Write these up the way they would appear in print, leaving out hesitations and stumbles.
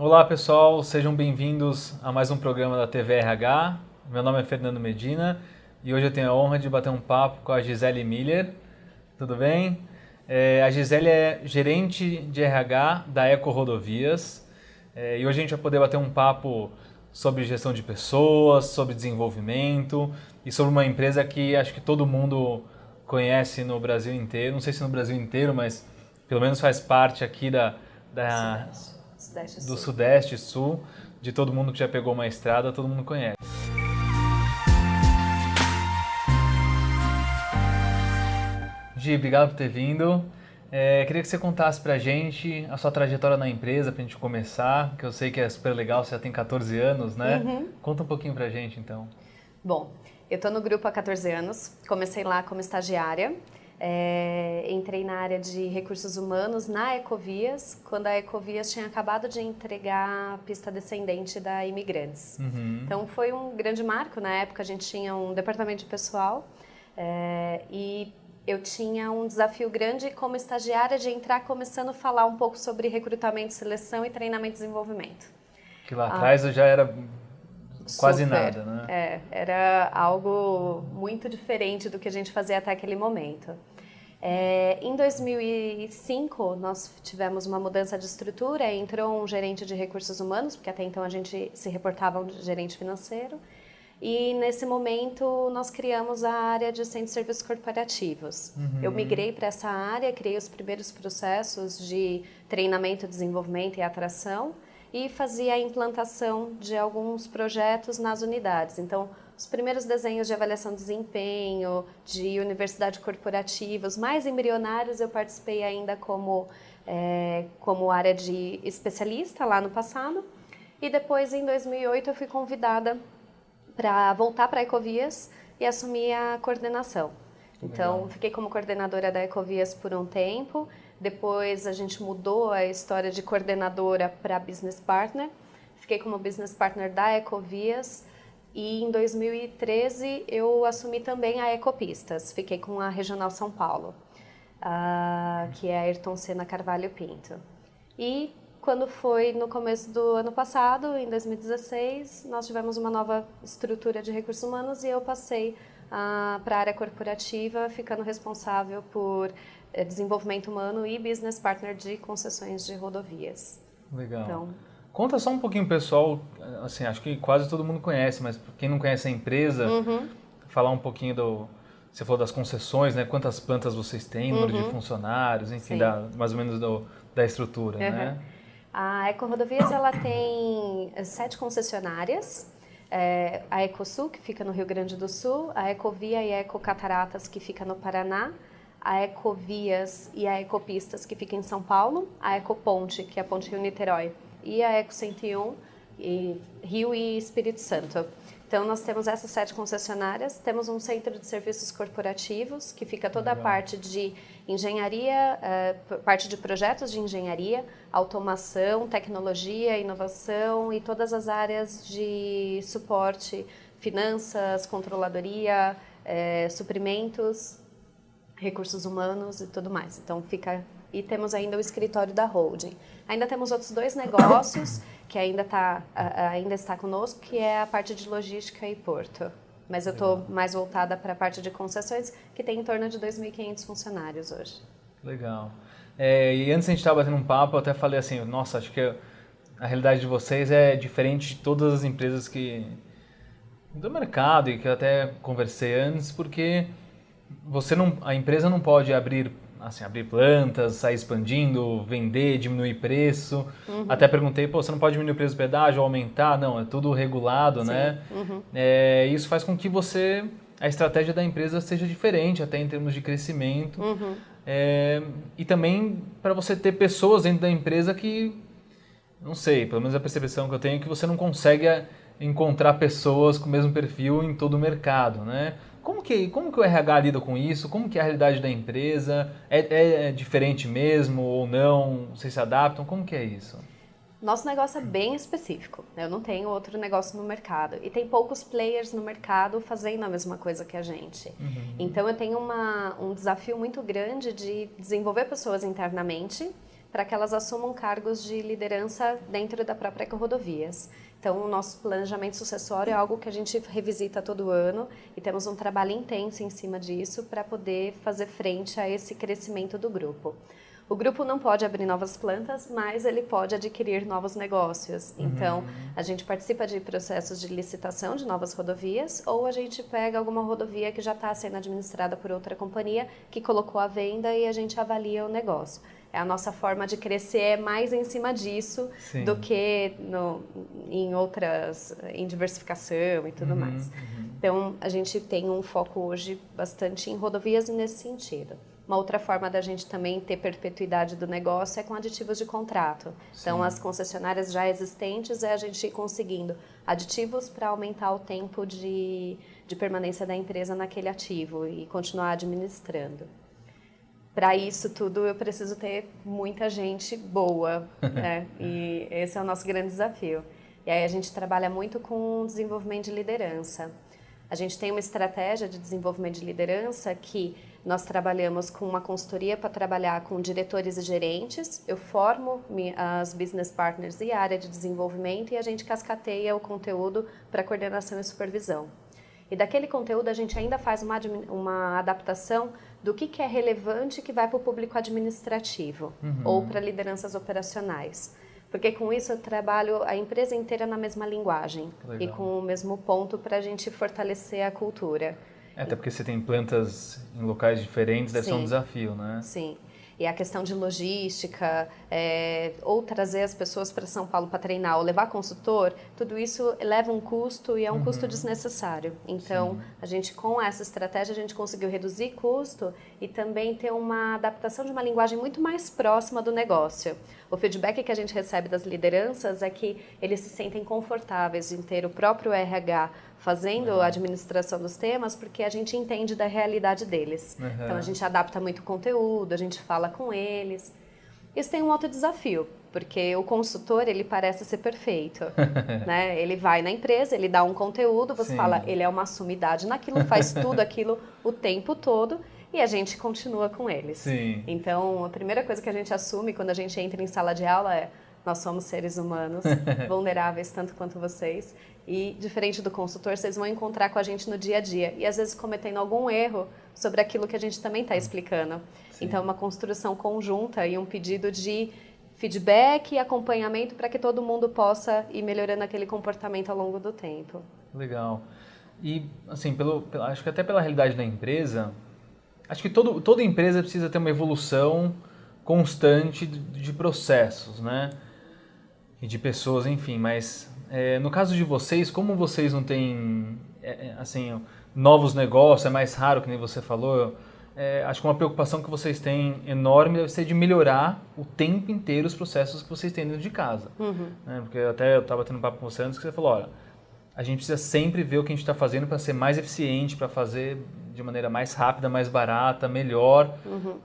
Olá pessoal, sejam bem-vindos a mais um programa da TV RH. Meu nome é Fernando Medina e hoje eu tenho a honra de bater um papo com a Gisele Miller. Tudo bem? A Gisele é gerente de RH da Eco Rodovias e hoje a gente vai poder bater um papo sobre gestão de pessoas, sobre desenvolvimento e sobre uma empresa que acho que todo mundo conhece no Brasil inteiro. Não sei se no Brasil inteiro, mas pelo menos faz parte aqui da do Sudeste e Sul, de todo mundo que já pegou uma estrada, todo mundo conhece. Gi, obrigado por ter vindo. Queria que você contasse pra gente a sua trajetória na empresa, pra gente começar, que eu sei que é super legal, você já tem 14 anos, né? Conta um pouquinho pra gente, então. Bom, eu estou no grupo há 14 anos, comecei lá como estagiária. Entrei na área de recursos humanos na Ecovias, quando a Ecovias tinha acabado de entregar a pista descendente da Imigrantes. Então foi um grande marco, na época a gente tinha um departamento de pessoal e eu tinha um desafio grande como estagiária de entrar começando a falar um pouco sobre recrutamento, seleção e treinamento e desenvolvimento. Que lá atrás eu já era quase Super. nada, né? Era algo muito diferente do que a gente fazia até aquele momento. Em 2005, nós tivemos uma mudança de estrutura, entrou um gerente de recursos humanos, porque até então a gente se reportava a um gerente financeiro, e nesse momento nós criamos a área de centro de serviços corporativos. Eu migrei para essa área, criei os primeiros processos de treinamento, desenvolvimento e atração, e fazia a implantação de alguns projetos nas unidades. Então, os primeiros desenhos de avaliação de desempenho, de universidade corporativa, os mais embrionários eu participei ainda como área de especialista lá no passado. E depois, em 2008, eu fui convidada para voltar para a Ecovias e assumir a coordenação. Então, fiquei como coordenadora da Ecovias por um tempo. Depois a gente mudou a história de coordenadora para business partner. Fiquei como business partner da Ecovias e em 2013 eu assumi também a Ecopistas. Fiquei com a Regional São Paulo, que é a Ayrton Senna Carvalho Pinto. E quando foi no começo do ano passado, em 2016, nós tivemos uma nova estrutura de recursos humanos e eu passei para a área corporativa, ficando responsável por desenvolvimento humano e business partner de concessões de rodovias. Legal. Então, conta só um pouquinho, pessoal, assim, acho que quase todo mundo conhece, mas quem não conhece a empresa, falar um pouquinho você falou das concessões, né? Quantas plantas vocês têm, número de funcionários, enfim, mais ou menos da estrutura, né? A Eco Rodovias, ela tem 7 concessionárias. A Ecosul, que fica no Rio Grande do Sul, a Ecovia e a Eco Cataratas, que fica no Paraná, a Ecovias e a Ecopistas, que fica em São Paulo, a Ecoponte, que é a Ponte Rio-Niterói, e a Eco 101, Rio e Espírito Santo. Então, nós temos essas 7 concessionárias, temos um centro de serviços corporativos, que fica toda a parte de engenharia, parte de projetos de engenharia, automação, tecnologia, inovação e todas as áreas de suporte, finanças, controladoria, suprimentos, recursos humanos e tudo mais. Então, e temos ainda o escritório da holding. Ainda temos outros 2 negócios que ainda está conosco, que é a parte de logística e porto. Mas eu estou mais voltada para a parte de concessões, que tem em torno de 2.500 funcionários hoje. Legal. E antes a gente estava batendo um papo, eu até falei assim, nossa, acho que a realidade de vocês é diferente de todas as empresas do mercado e que eu até conversei antes, porque a empresa não pode abrir plantas, sair expandindo, vender, diminuir preço. Até perguntei, você não pode diminuir o preço do pedágio ou aumentar? Não, é tudo regulado, né? Isso faz com que a estratégia da empresa seja diferente, até em termos de crescimento. E também para você ter pessoas dentro da empresa que, não sei, pelo menos a percepção que eu tenho é que você não consegue encontrar pessoas com o mesmo perfil em todo o mercado, né? Como que o RH lida com isso? Como que é a realidade da empresa? É diferente mesmo ou não? Vocês se adaptam? Como que é isso? Nosso negócio é bem específico. Eu não tenho outro negócio no mercado. E tem poucos players no mercado fazendo a mesma coisa que a gente. Então eu tenho um desafio muito grande de desenvolver pessoas internamente, para que elas assumam cargos de liderança dentro da própria Eco-Rodovias. Então, o nosso planejamento sucessório é algo que a gente revisita todo ano e temos um trabalho intenso em cima disso para poder fazer frente a esse crescimento do grupo. O grupo não pode abrir novas plantas, mas ele pode adquirir novos negócios. Então, a gente participa de processos de licitação de novas rodovias ou a gente pega alguma rodovia que já está sendo administrada por outra companhia que colocou à venda e a gente avalia o negócio. A nossa forma de crescer é mais em cima disso do que em diversificação e tudo mais. Então, a gente tem um foco hoje bastante em rodovias nesse sentido. Uma outra forma da gente também ter perpetuidade do negócio é com aditivos de contrato. Então, as concessionárias já existentes é a gente ir conseguindo aditivos para aumentar o tempo de permanência da empresa naquele ativo e continuar administrando. Para isso tudo, eu preciso ter muita gente boa, né? E esse é o nosso grande desafio. E aí a gente trabalha muito com desenvolvimento de liderança. A gente tem uma estratégia de desenvolvimento de liderança que nós trabalhamos com uma consultoria para trabalhar com diretores e gerentes. Eu formo as business partners e a área de desenvolvimento e a gente cascateia o conteúdo para coordenação e supervisão. E daquele conteúdo a gente ainda faz uma adaptação do que é relevante que vai para o público administrativo ou para lideranças operacionais. Porque com isso eu trabalho a empresa inteira na mesma linguagem e com o mesmo ponto para a gente fortalecer a cultura. Até porque você tem plantas em locais diferentes, deve ser um desafio, né? Sim. E a questão de logística, ou trazer as pessoas para São Paulo para treinar, ou levar consultor, tudo isso leva um custo e é um custo desnecessário. Então, a gente com essa estratégia, a gente conseguiu reduzir custo e também ter uma adaptação de uma linguagem muito mais próxima do negócio. O feedback que a gente recebe das lideranças é que eles se sentem confortáveis em ter o próprio RH fazendo a administração dos temas, porque a gente entende da realidade deles. Então, a gente adapta muito o conteúdo, a gente fala com eles. Isso tem um outro desafio, porque o consultor, ele parece ser perfeito, né? Ele vai na empresa, ele dá um conteúdo, você fala, ele é uma sumidade naquilo, faz tudo aquilo o tempo todo, e a gente continua com eles. Então, a primeira coisa que a gente assume quando a gente entra em sala de aula é: nós somos seres humanos, vulneráveis tanto quanto vocês, e diferente do consultor, vocês vão encontrar com a gente no dia a dia, e às vezes cometendo algum erro sobre aquilo que a gente também está explicando. Então, é uma construção conjunta e um pedido de feedback e acompanhamento para que todo mundo possa ir melhorando aquele comportamento ao longo do tempo. Legal. E, assim, acho que até pela realidade da empresa, acho que toda empresa precisa ter uma evolução constante de processos, né? E de pessoas, enfim, mas no caso de vocês, como vocês não têm, assim, novos negócios, é mais raro, que nem você falou, acho que uma preocupação que vocês têm enorme deve ser de melhorar o tempo inteiro os processos que vocês têm dentro de casa. Né? Porque até eu estava tendo um papo com você antes que você falou, olha, a gente precisa sempre ver o que a gente está fazendo para ser mais eficiente, para fazer de maneira mais rápida, mais barata, melhor,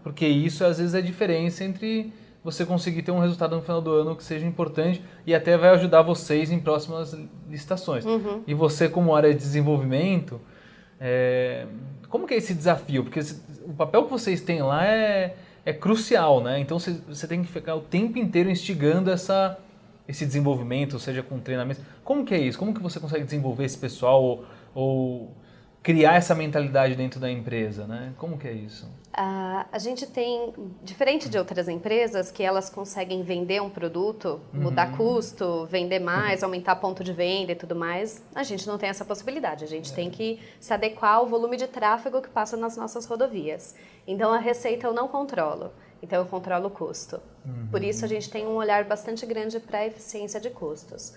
porque isso às vezes é a diferença entre você conseguir ter um resultado no final do ano que seja importante e até vai ajudar vocês em próximas licitações. E você, como área de desenvolvimento, como que é esse desafio? Porque o papel que vocês têm lá é crucial, né? Então você tem que ficar o tempo inteiro instigando esse desenvolvimento, seja com treinamento. Como que é isso? Como que você consegue desenvolver esse pessoal ou criar essa mentalidade dentro da empresa, né? Como que é isso? A gente tem, diferente de outras empresas, que elas conseguem vender um produto, mudar custo, vender mais, aumentar ponto de venda e tudo mais, a gente não tem essa possibilidade. A gente tem que se adequar ao volume de tráfego que passa nas nossas rodovias. Então, a receita eu não controlo. Então, eu controlo o custo. Por isso, a gente tem um olhar bastante grande para a eficiência de custos.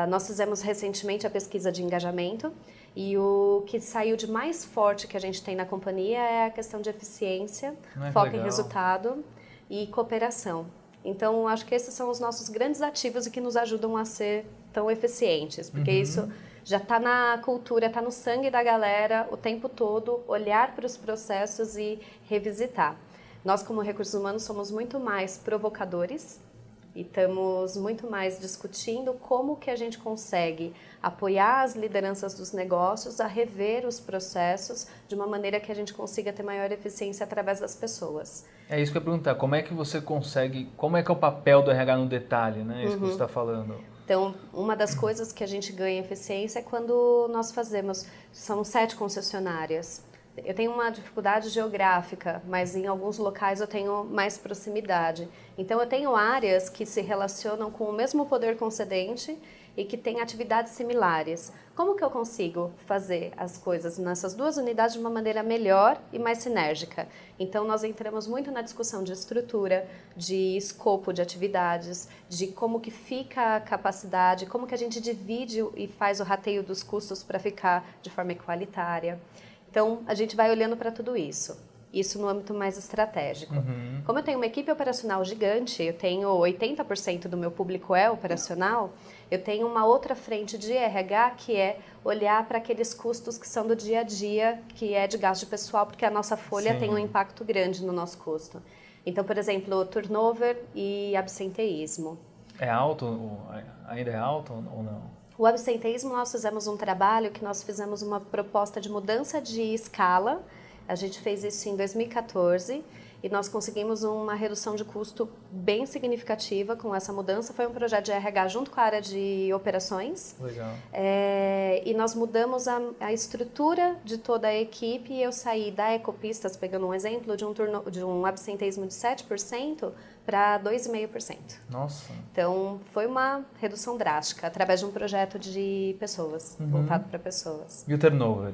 Nós fizemos recentemente a pesquisa de engajamento e o que saiu de mais forte que a gente tem na companhia é a questão de eficiência, foco em resultado e cooperação. Então, acho que esses são os nossos grandes ativos e que nos ajudam a ser tão eficientes, porque isso já está na cultura, está no sangue da galera o tempo todo, olhar para os processos e revisitar. Nós, como recursos humanos, somos muito mais provocadores e estamos muito mais discutindo como que a gente consegue apoiar as lideranças dos negócios a rever os processos de uma maneira que a gente consiga ter maior eficiência através das pessoas. É isso que eu ia perguntar, como é que você consegue, como é que é o papel do RH no detalhe, né? Isso que você está falando. Então, uma das coisas que a gente ganha eficiência é quando nós são 7 concessionárias. Eu tenho uma dificuldade geográfica, mas em alguns locais eu tenho mais proximidade. Então, eu tenho áreas que se relacionam com o mesmo poder concedente e que têm atividades similares. Como que eu consigo fazer as coisas nessas 2 unidades de uma maneira melhor e mais sinérgica? Então, nós entramos muito na discussão de estrutura, de escopo de atividades, de como que fica a capacidade, como que a gente divide e faz o rateio dos custos para ficar de forma igualitária. Então, a gente vai olhando para tudo isso. Isso no âmbito mais estratégico. Como eu tenho uma equipe operacional gigante, eu tenho 80% do meu público é operacional, eu tenho uma outra frente de RH que é olhar para aqueles custos que são do dia a dia, que é de gasto pessoal, porque a nossa folha tem um impacto grande no nosso custo. Então, por exemplo, turnover e absenteísmo. É alto? Ainda é alto ou não? O absenteísmo, nós fizemos um trabalho que nós fizemos uma proposta de mudança de escala. A gente fez isso em 2014 e nós conseguimos uma redução de custo bem significativa com essa mudança. Foi um projeto de RH junto com a área de operações. Legal. E nós mudamos a estrutura de toda a equipe e eu saí da Ecopistas, pegando um exemplo, de um absenteísmo de 7% para 2,5%. Nossa. Então, foi uma redução drástica através de um projeto de pessoas, voltado para pessoas. E o turnover?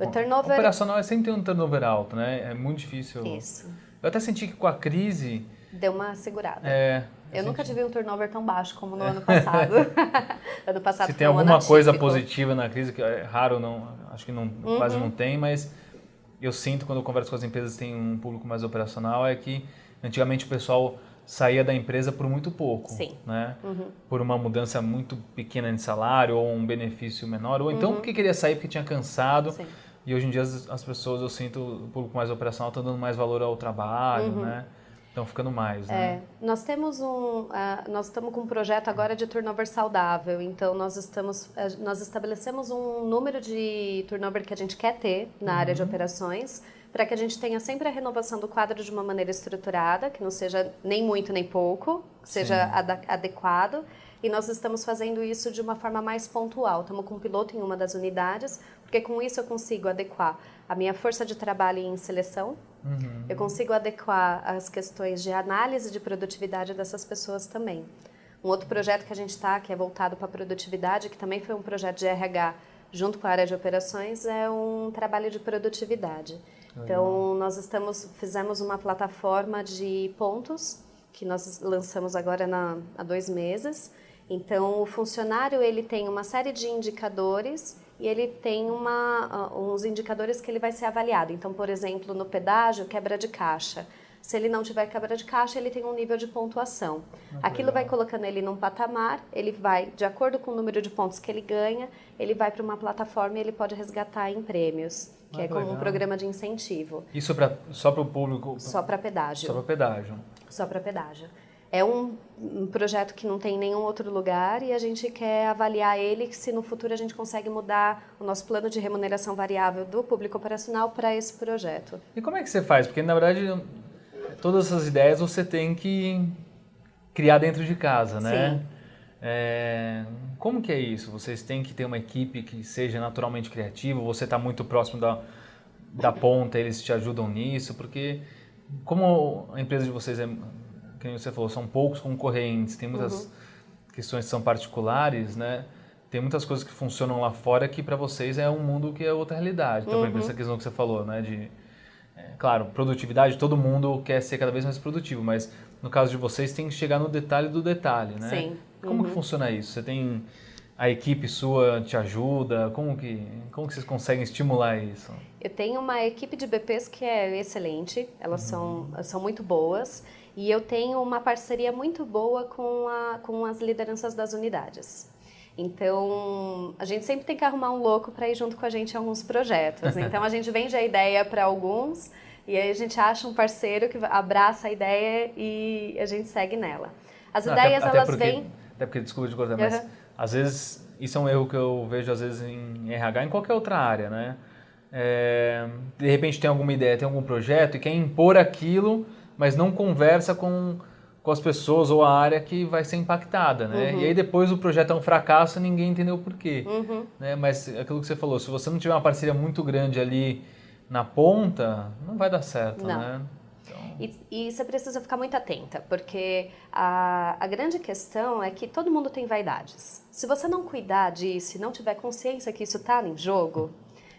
O turnover... Operacional é sempre tem um turnover alto, né? É muito difícil. Isso. Eu até senti que com a crise... Deu uma segurada. Eu nunca tive um turnover tão baixo como no ano passado. Ano passado Se foi tem um alguma ano coisa atípico. positiva na crise, que é raro, não, acho que não, quase não tem, mas eu sinto quando eu converso com as empresas que têm um público mais operacional, é que antigamente o pessoal saía da empresa por muito pouco, Sim. né? Por uma mudança muito pequena de salário ou um benefício menor, ou então porque queria sair porque tinha cansado. Sim. E hoje em dia as pessoas, eu sinto, o público mais operacional está dando mais valor ao trabalho, né? Estão ficando mais, né? Nós estamos com um projeto agora de turnover saudável, então nós estabelecemos um número de turnover que a gente quer ter na área de operações, para que a gente tenha sempre a renovação do quadro de uma maneira estruturada, que não seja nem muito nem pouco, que seja adequado. E nós estamos fazendo isso de uma forma mais pontual. Estamos com um piloto em uma das unidades, porque com isso eu consigo adequar a minha força de trabalho em seleção, eu consigo adequar as questões de análise de produtividade dessas pessoas também. Um outro projeto que a gente está, que é voltado para a produtividade, que também foi um projeto de RH junto com a área de operações, é um trabalho de produtividade. Então, fizemos uma plataforma de pontos, que nós lançamos agora há 2 meses. Então, o funcionário ele tem uma série de indicadores e ele tem uns indicadores que ele vai ser avaliado. Então, por exemplo, no pedágio, quebra de caixa. Se ele não tiver quebra de caixa, ele tem um nível de pontuação. Aquilo vai colocando ele num patamar, ele vai, de acordo com o número de pontos que ele ganha, ele vai para uma plataforma e ele pode resgatar em prêmios, que é como um programa de incentivo. Isso só para o público? Só para pedágio. Só para pedágio. Só para pedágio. É um projeto que não tem em nenhum outro lugar e a gente quer avaliar ele se no futuro a gente consegue mudar o nosso plano de remuneração variável do público operacional para esse projeto. E como é que você faz? Porque, na verdade, todas essas ideias você tem que criar dentro de casa, né? Sim. Como que é isso? Vocês têm que ter uma equipe que seja naturalmente criativa? Você está muito próximo da ponta, eles te ajudam nisso? Porque como a empresa de vocês como você falou, são poucos concorrentes, tem muitas questões que são particulares, né? Tem muitas coisas que funcionam lá fora que para vocês é um mundo que é outra realidade. Então, por exemplo, essa questão que você falou, né? Claro, produtividade, todo mundo quer ser cada vez mais produtivo, mas no caso de vocês tem que chegar no detalhe do detalhe, né? Sim. Como que funciona isso? Você tem... A equipe sua te ajuda? Como que vocês conseguem estimular isso? Eu tenho uma equipe de BPs que é excelente, elas são muito boas. E eu tenho uma parceria muito boa com as lideranças das unidades. Então, a gente sempre tem que arrumar um louco para ir junto com a gente em alguns projetos. Então, a gente vende a ideia para alguns e aí a gente acha um parceiro que abraça a ideia e a gente segue nela. As ideias, elas vêm... Até porque, desculpa de cortar, mas às vezes, isso é um erro que eu vejo às vezes em RH, em qualquer outra área, né? De repente tem alguma ideia, tem algum projeto e quer impor aquilo mas não conversa com as pessoas ou a área que vai ser impactada, né? E aí depois o projeto é um fracasso e ninguém entendeu por quê. Né? Mas aquilo que você falou, se você não tiver uma parceria muito grande ali na ponta, não vai dar certo, Não. né? Então... E você precisa ficar muito atenta, porque a grande questão é que todo mundo tem vaidades. Se você não cuidar disso e não tiver consciência que isso está em jogo,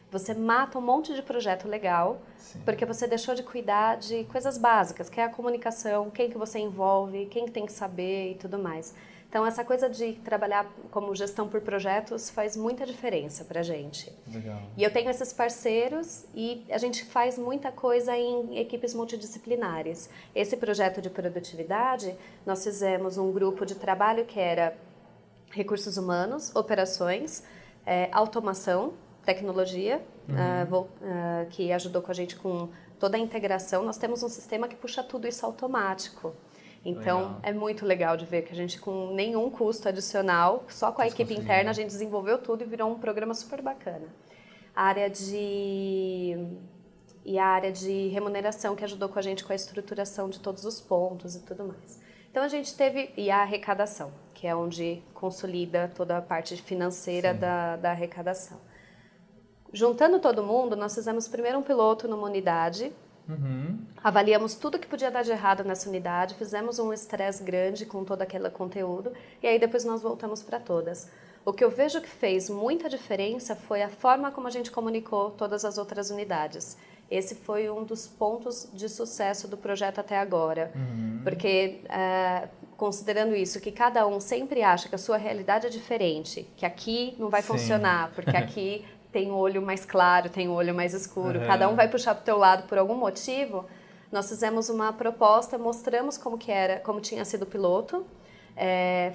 você mata um monte de projeto legal, Sim. porque você deixou de cuidar de coisas básicas, que é a comunicação, quem que você envolve, quem que tem que saber e tudo mais. Então, essa coisa de trabalhar como gestão por projetos faz muita diferença pra gente. Legal. E eu tenho esses parceiros e a gente faz muita coisa em equipes multidisciplinares. Esse projeto de produtividade, nós fizemos um grupo de trabalho que era recursos humanos, operações, automação, tecnologia, que ajudou com a gente com toda a integração. Nós temos um sistema que puxa tudo isso automático. Então, legal. É muito legal de ver que a gente, com nenhum custo adicional, só com a equipe interna, a gente desenvolveu tudo e virou um programa super bacana. A área de remuneração, que ajudou com a gente com a estruturação de todos os pontos e tudo mais. Então, a gente teve... E a arrecadação, que é onde consolida toda a parte financeira da arrecadação. Juntando todo mundo, nós fizemos primeiro um piloto numa unidade, avaliamos tudo que podia dar de errado nessa unidade, fizemos um estresse grande com todo aquele conteúdo e aí depois nós voltamos para todas. O que eu vejo que fez muita diferença foi a forma como a gente comunicou todas as outras unidades. Esse foi um dos pontos de sucesso do projeto até agora, porque considerando isso, que cada um sempre acha que a sua realidade é diferente, que aqui não vai funcionar, porque aqui... tem um olho mais claro, tem um olho mais escuro, cada um vai puxar para o teu lado por algum motivo. Nós fizemos uma proposta, mostramos como tinha sido o piloto,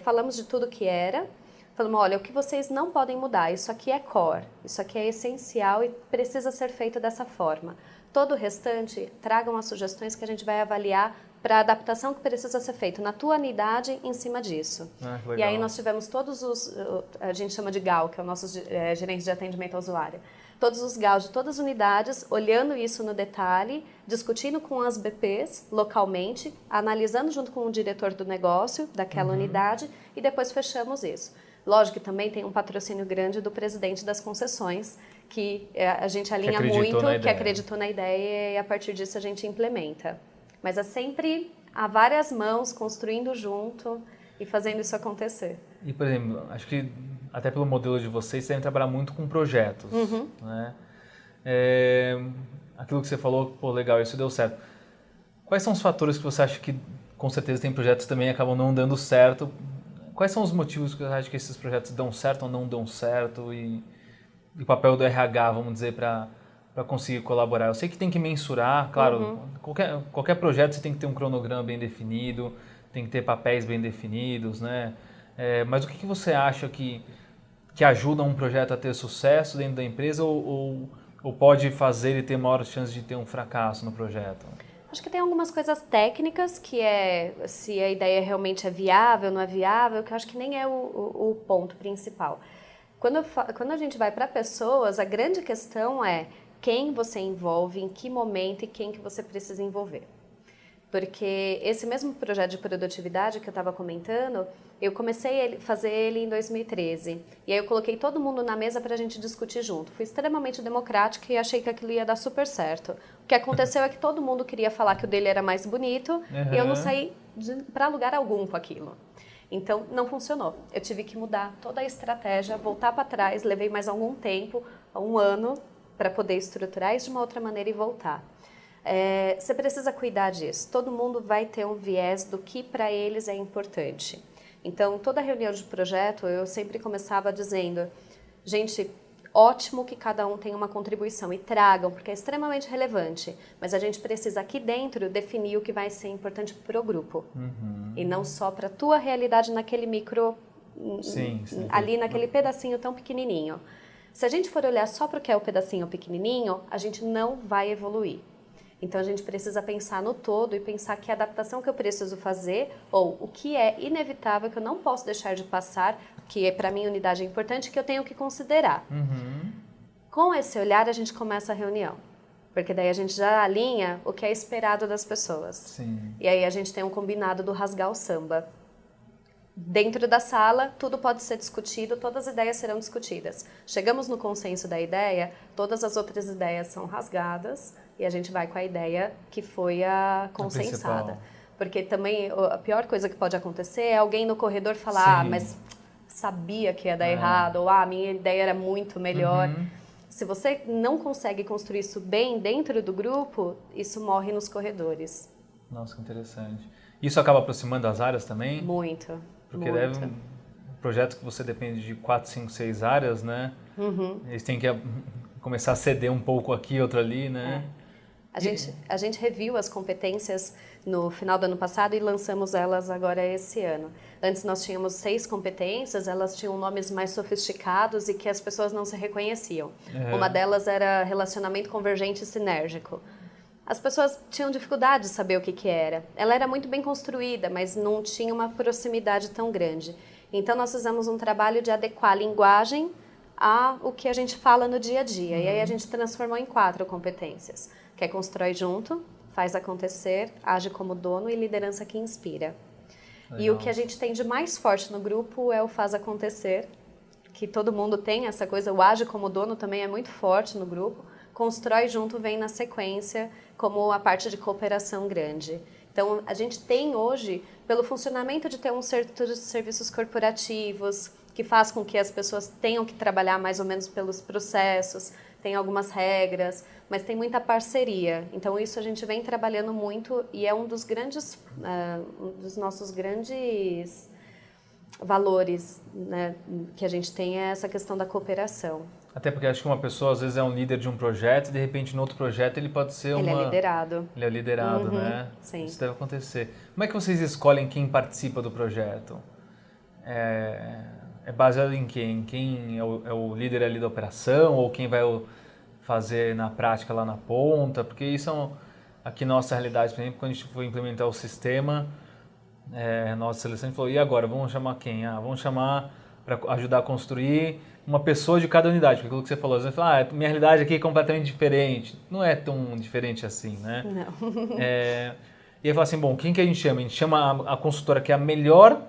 falamos de tudo que era, falamos, olha, o que vocês não podem mudar, isso aqui é core, isso aqui é essencial e precisa ser feito dessa forma. Todo o restante, tragam as sugestões que a gente vai avaliar para a adaptação que precisa ser feita na tua unidade em cima disso. E aí nós tivemos todos os, a gente chama de GAU, que é o nosso gerente de atendimento ao usuário, todos os GAUs de todas as unidades, olhando isso no detalhe, discutindo com as BPs localmente, analisando junto com o diretor do negócio daquela unidade e depois fechamos isso. Lógico que também tem um patrocínio grande do presidente das concessões, que a gente alinha muito, que acreditou na ideia e a partir disso a gente implementa. Mas é sempre a várias mãos, construindo junto e fazendo isso acontecer. E, por exemplo, acho que até pelo modelo de vocês devem trabalhar muito com projetos. Né? Aquilo que você falou, pô, legal, isso deu certo. Quais são os fatores que você acha que, com certeza, tem projetos que também acabam não dando certo? Quais são os motivos que você acha que esses projetos dão certo ou não dão certo? E o papel do RH, vamos dizer, para conseguir colaborar. Eu sei que tem que mensurar, claro, qualquer projeto você tem que ter um cronograma bem definido, tem que ter papéis bem definidos, né? Mas o que você acha que ajuda um projeto a ter sucesso dentro da empresa ou pode fazer ele ter maior chance de ter um fracasso no projeto? Acho que tem algumas coisas técnicas, que é se a ideia realmente é viável, não é viável, que eu acho que nem é o ponto principal. Quando a gente vai para pessoas, a grande questão é quem você envolve, em que momento e quem que você precisa envolver. Porque esse mesmo projeto de produtividade que eu estava comentando, eu comecei a fazer ele em 2013. E aí eu coloquei todo mundo na mesa para a gente discutir junto. Fui extremamente democrática e achei que aquilo ia dar super certo. O que aconteceu é que todo mundo queria falar que o dele era mais bonito e eu não saí para lugar algum com aquilo. Então, não funcionou. Eu tive que mudar toda a estratégia, voltar para trás, levei mais algum tempo, 1 ano, para poder estruturar isso de uma outra maneira e voltar. Você precisa cuidar disso. Todo mundo vai ter um viés do que para eles é importante. Então, toda reunião de projeto, eu sempre começava dizendo, gente, ótimo que cada um tenha uma contribuição e tragam, porque é extremamente relevante. Mas a gente precisa aqui dentro definir o que vai ser importante para o grupo. E não só para a tua realidade naquele micro, ali naquele pedacinho tão pequenininho. Se a gente for olhar só para o que é o pedacinho pequenininho, a gente não vai evoluir. Então, a gente precisa pensar no todo e pensar que a adaptação que eu preciso fazer, ou o que é inevitável, que eu não posso deixar de passar, que para mim unidade é importante, que eu tenho que considerar. Com esse olhar, a gente começa a reunião. Porque daí a gente já alinha o que é esperado das pessoas. Sim. E aí a gente tem um combinado do rasgar o samba. Dentro da sala, tudo pode ser discutido, todas as ideias serão discutidas. Chegamos no consenso da ideia, todas as outras ideias são rasgadas e a gente vai com a ideia que foi a consensada. Porque também a pior coisa que pode acontecer é alguém no corredor falar, mas sabia que ia dar errado, ou minha ideia era muito melhor. Se você não consegue construir isso bem dentro do grupo, isso morre nos corredores. Nossa, que interessante. Isso acaba aproximando as áreas também? Muito. Porque deve um projeto que você depende de 4, 5, 6 áreas, né? Eles têm que começar a ceder um pouco aqui, outro ali, né? A gente reviu as competências no final do ano passado e lançamos elas agora esse ano. Antes nós tínhamos 6 competências, elas tinham nomes mais sofisticados e que as pessoas não se reconheciam. Uma delas era relacionamento convergente e sinérgico. As pessoas tinham dificuldade de saber o que era. Ela era muito bem construída, mas não tinha uma proximidade tão grande. Então nós fizemos um trabalho de adequar a linguagem ao que a gente fala no dia a dia. E aí a gente transformou em 4 competências, que é constrói junto, faz acontecer, age como dono e liderança que inspira. Legal. E o que a gente tem de mais forte no grupo é o faz acontecer, que todo mundo tem essa coisa, o age como dono também é muito forte no grupo. Constrói junto vem na sequência como a parte de cooperação grande. Então, a gente tem hoje, pelo funcionamento de ter um setor de serviços corporativos, que faz com que as pessoas tenham que trabalhar mais ou menos pelos processos, tem algumas regras, mas tem muita parceria. Então, isso a gente vem trabalhando muito e é um dos nossos grandes valores, né, que a gente tem é essa questão da cooperação. Até porque acho que uma pessoa às vezes é um líder de um projeto e de repente no outro projeto ele pode ser Ele é liderado. Ele é liderado, né? Sim. Isso deve acontecer. Como é que vocês escolhem quem participa do projeto? É baseado em quem? Quem é o líder ali da operação ou quem vai fazer na prática lá na ponta? Porque isso aqui na nossa realidade, por exemplo, quando a gente foi implementar o sistema, nossa seleção falou, e agora? Vamos chamar quem? Vamos chamar para ajudar a construir uma pessoa de cada unidade, porque aquilo que você falou, às vezes fala, minha realidade aqui é completamente diferente. Não é tão diferente assim, né? Não. E aí fala assim, bom, quem que a gente chama? A gente chama a consultora que é a melhor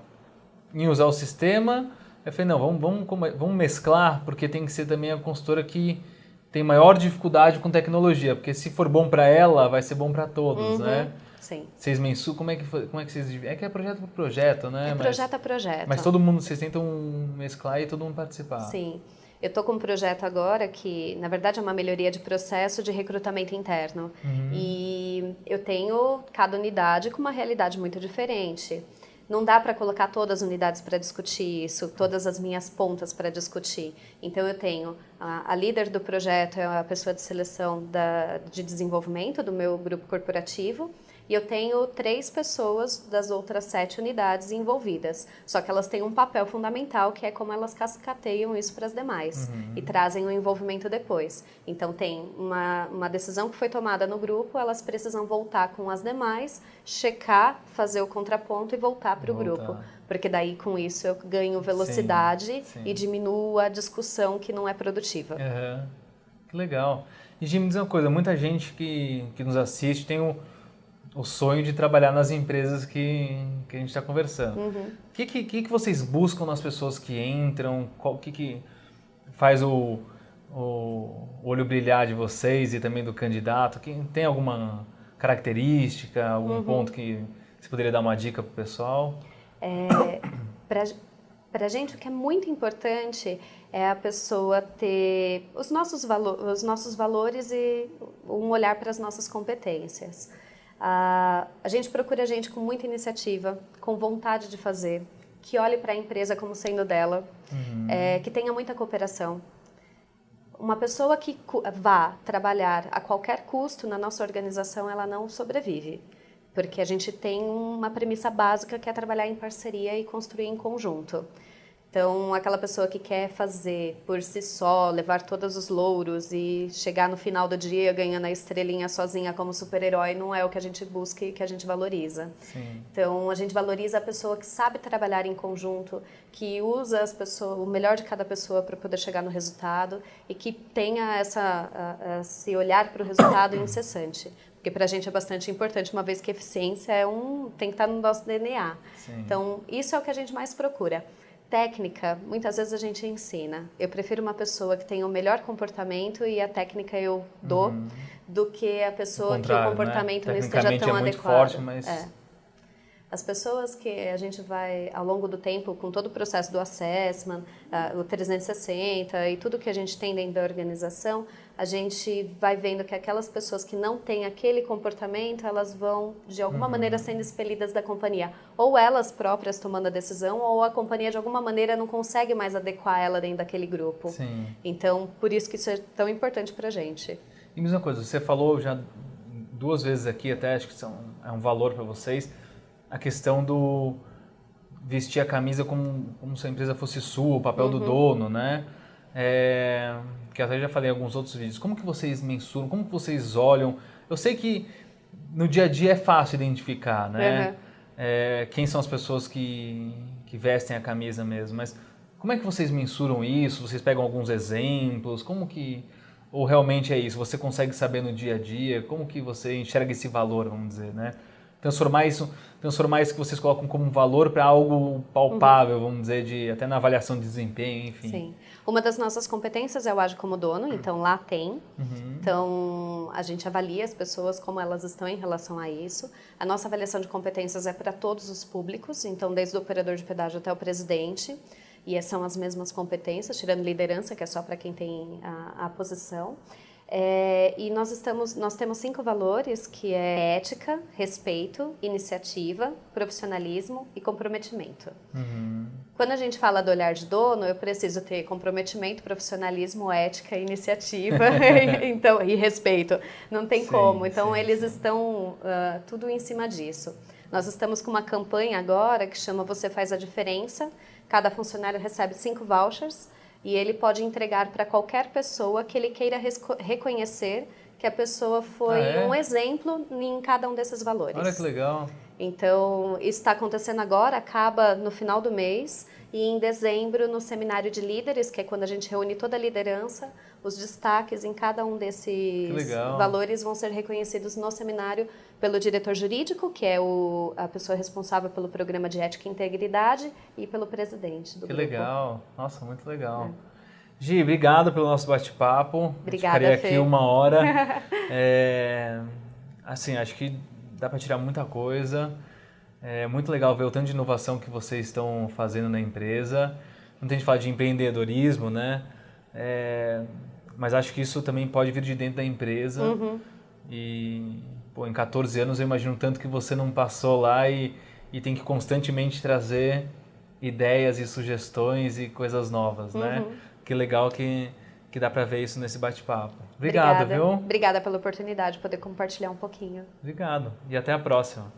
em usar o sistema. Eu falei, não, vamos mesclar, porque tem que ser também a consultora que tem maior dificuldade com tecnologia, porque se for bom para ela, vai ser bom para todos, né? Sim. Vocês mensuram, como é que vocês dividem? É que é projeto por projeto, né? Projeto a projeto. Mas todo mundo, vocês tentam mesclar e todo mundo participar. Sim. Eu estou com um projeto agora que, na verdade, é uma melhoria de processo de recrutamento interno. E eu tenho cada unidade com uma realidade muito diferente. Não dá para colocar todas as unidades para discutir isso, todas as minhas pontas para discutir. Então, eu tenho a líder do projeto, é a pessoa de seleção de desenvolvimento do meu grupo corporativo, e eu tenho 3 pessoas das outras 7 unidades envolvidas. Só que elas têm um papel fundamental, que é como elas cascateiam isso para as demais e trazem o envolvimento depois. Então, tem uma decisão que foi tomada no grupo, elas precisam voltar com as demais, checar, fazer o contraponto e voltar para o grupo. Porque daí, com isso, eu ganho velocidade e diminuo a discussão que não é produtiva. Que legal. E, Gi, me diz uma coisa, muita gente que nos assiste tem o sonho de trabalhar nas empresas que a gente está conversando. O que vocês buscam nas pessoas que entram? O que faz o olho brilhar de vocês e também do candidato? Tem alguma característica, algum ponto que você poderia dar uma dica para o pessoal? Para a gente, o que é muito importante é a pessoa ter os nossos valores e um olhar para as nossas competências. A gente procura gente com muita iniciativa, com vontade de fazer, que olhe para a empresa como sendo dela, que tenha muita cooperação. Uma pessoa que vá trabalhar a qualquer custo na nossa organização, ela não sobrevive. Porque a gente tem uma premissa básica que é trabalhar em parceria e construir em conjunto. Então, aquela pessoa que quer fazer por si só, levar todos os louros e chegar no final do dia ganhando a estrelinha sozinha como super-herói, não é o que a gente busca e que a gente valoriza. Sim. Então, a gente valoriza a pessoa que sabe trabalhar em conjunto, que usa o melhor de cada pessoa para poder chegar no resultado e que tenha esse olhar para o resultado incessante. Porque para a gente é bastante importante, uma vez que eficiência tem que estar no nosso DNA. Sim. Então, isso é o que a gente mais procura. Técnica, muitas vezes a gente ensina. Eu prefiro uma pessoa que tenha o melhor comportamento e a técnica eu dou, do que a pessoa que o comportamento não esteja tão é muito adequado. forte, mas... As pessoas que a gente vai, ao longo do tempo, com todo o processo do assessment, o 360 e tudo que a gente tem dentro da organização, a gente vai vendo que aquelas pessoas que não têm aquele comportamento, elas vão, de alguma maneira, sendo expelidas da companhia. Ou elas próprias tomando a decisão, ou a companhia, de alguma maneira, não consegue mais adequar ela dentro daquele grupo. Sim. Então, por isso que isso é tão importante pra gente. E mesma coisa, você falou já 2 vezes aqui, até acho que é um valor para vocês, a questão do vestir a camisa como se a empresa fosse sua, o papel do dono, né? Que até já falei em alguns outros vídeos. Como que vocês mensuram, como que vocês olham? Eu sei que no dia a dia é fácil identificar, né? Quem são as pessoas que vestem a camisa mesmo, mas como é que vocês mensuram isso? Vocês pegam alguns exemplos? Como que... Ou realmente é isso? Você consegue saber no dia a dia? Como que você enxerga esse valor, vamos dizer, né? Transformar isso que vocês colocam como um valor para algo palpável, vamos dizer, até na avaliação de desempenho, enfim. Sim. Uma das nossas competências é o Agile como dono, então lá tem. Então, a gente avalia as pessoas como elas estão em relação a isso. A nossa avaliação de competências é para todos os públicos, então desde o operador de pedágio até o presidente. E são as mesmas competências, tirando liderança, que é só para quem tem a posição. E nós temos 5 valores, que é ética, respeito, iniciativa, profissionalismo e comprometimento. Quando a gente fala do olhar de dono, eu preciso ter comprometimento, profissionalismo, ética, iniciativa então, e respeito. Não tem como. Então, eles estão tudo em cima disso. Nós estamos com uma campanha agora que chama Você Faz a Diferença. Cada funcionário recebe 5 vouchers. E ele pode entregar para qualquer pessoa que ele queira reconhecer que a pessoa foi um exemplo em cada um desses valores. Olha que legal. Então, isso está acontecendo agora, acaba no final do mês. E em dezembro, no seminário de líderes, que é quando a gente reúne toda a liderança, os destaques em cada um desses valores vão ser reconhecidos no seminário pelo diretor jurídico, que é a pessoa responsável pelo programa de ética e integridade, e pelo presidente do grupo. Que legal. Nossa, muito legal. Gi, obrigado pelo nosso bate-papo. Obrigada, Ficaria Fê. aqui 1 hora. Assim, acho que dá para tirar muita coisa. É muito legal ver o tanto de inovação que vocês estão fazendo na empresa. Muita gente fala de empreendedorismo, né? Mas acho que isso também pode vir de dentro da empresa. E, em 14 anos eu imagino tanto que você não passou lá e tem que constantemente trazer ideias e sugestões e coisas novas, né? Que legal que dá para ver isso nesse bate-papo. Obrigado, viu? Obrigada pela oportunidade de poder compartilhar um pouquinho. Obrigado. E até a próxima.